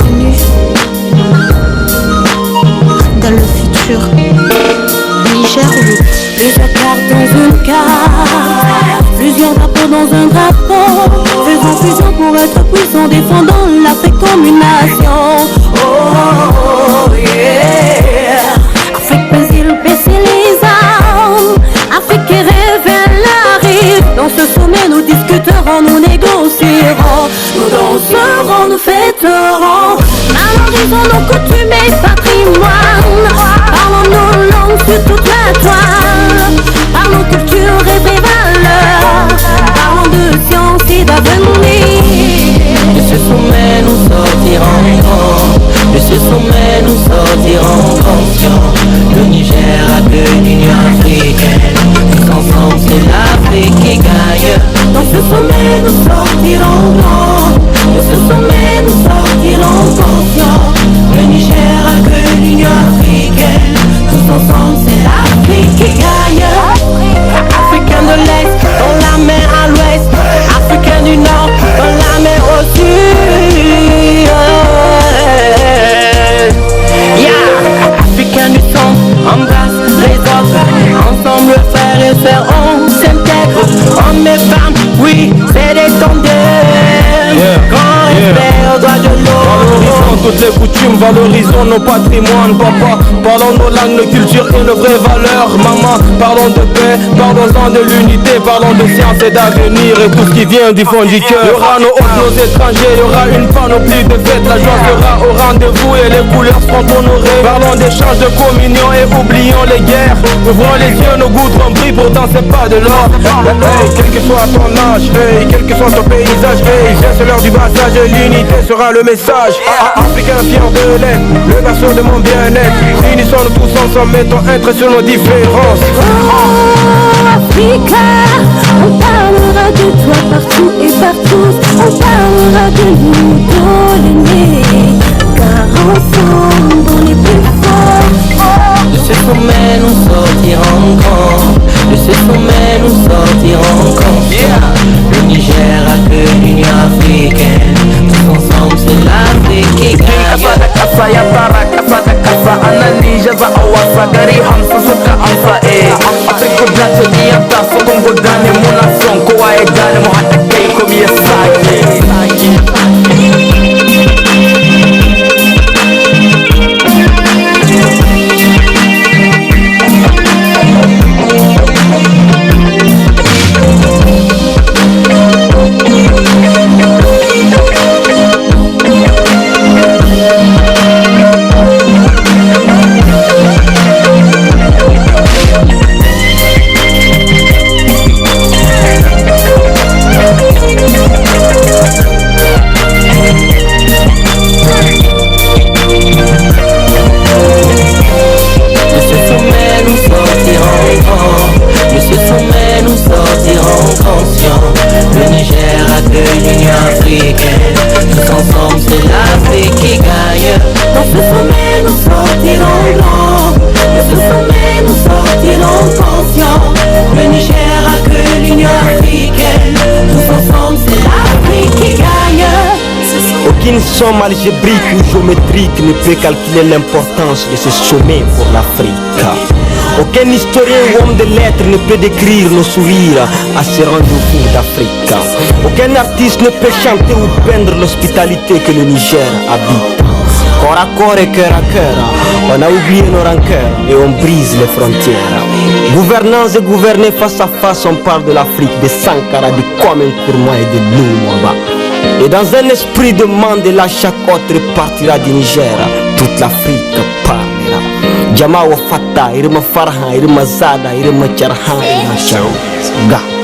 bienvenue dans le futur. Niger 8. Plusieurs cartes dans une carte, plusieurs drapeaux dans un drapeau. Faisons fusion pour être puissants, défendant l'Afrique comme une nation. Oh yeah. Afrique Brésil, baisser les armes. Afrique qui révèle la rive. Dans ce sommet nous discuterons, nous négocierons. Nous danserons, nous fêterons. Valorisons nos coutumes et patrimoine. Parlons nos langues sur toute la toile. Parlons culture et vraies valeurs. Parlons de science et d'avenir. De ce sommet nous sortirons grands. De ce sommet nous sortirons conscients. Le Niger accueille l'Union africaine. Tous ensemble c'est l'Afrique qui gagne. Dans ce sommet nous sortirons grands. De ce sommet nous sortirons conscients. Le Niger accueille l'Union africaine. Tous ensemble c'est l'Afrique qui gagne. Africain de l'Est, dans la mer à l'Ouest. Africain du Nord, dans la mer au Sud. Yeah. Africain du Centre, embrasse les autres. Ensemble frères et sœurs, on s'intègre. Hommes et femmes, oui, c'est des tandem. Grand respect au droit de l'homme. Valorisons toutes les coutumes, valorisons nos patrimoines. Papa, parlons nos langues, nos cultures et nos vraies valeurs. Maman, parlons de paix, parlons-en de l'unité. Parlons de science et d'avenir et tout ce qui vient du fond du cœur. Il y aura nos hôtes, nos étrangers, il y aura une panoplie de fêtes. La joie sera au rendez-vous et les couleurs seront honorées. Parlons d'échanges de communion et oublions les guerres. Ouvrons les yeux, nos goudrons brillent, pourtant c'est pas de l'or. Hey, quel que soit ton âge, hey, quel que soit ton paysage, hey, c'est l'heure du passage, l'unité sera le message. Africain fier de l'être, le berceau de mon bien-être. Unissons-nous tous ensemble, mettons un trait sur nos différences. Oh Africa, on parlera de toi partout et partout. On parlera de nous dans le nez, car ensemble on est plus forts. De ce sommet nous sortirons grands. De ce sommet nous sortirons conscients. Le Niger accueille l'Union africaine. Tous ensemble c'est l'Afrique qui gagne. Kasa ya tara kasa da kasa anan Niger za a wasa gari hamsin suka amsa Afrika guda ta diyanta su kun guda ne muna son kowa ya gane mu haɗa kai kuma ya sake. Aucune somme algébrique ou géométrique ne peut calculer l'importance de ce sommet pour l'Afrique. Aucun historien ou homme de lettres ne peut décrire nos sourires à ce rendez-vous d'Afrique. Aucun artiste ne peut chanter ou peindre l'hospitalité que le Niger habite. Corps à corps et cœur à cœur, on a oublié nos rancœurs et on brise les frontières. Gouvernants et gouvernés face à face, on parle de l'Afrique, de Sankara, de Kwame Nkrumah et de Lumumba. Et dans un esprit de Mandela, chaque autre partira du Niger, toute l'Afrique parlera. Jama wa Fata, Irma Farhan, Irma Zada, Irma Charhan, Irma Chao.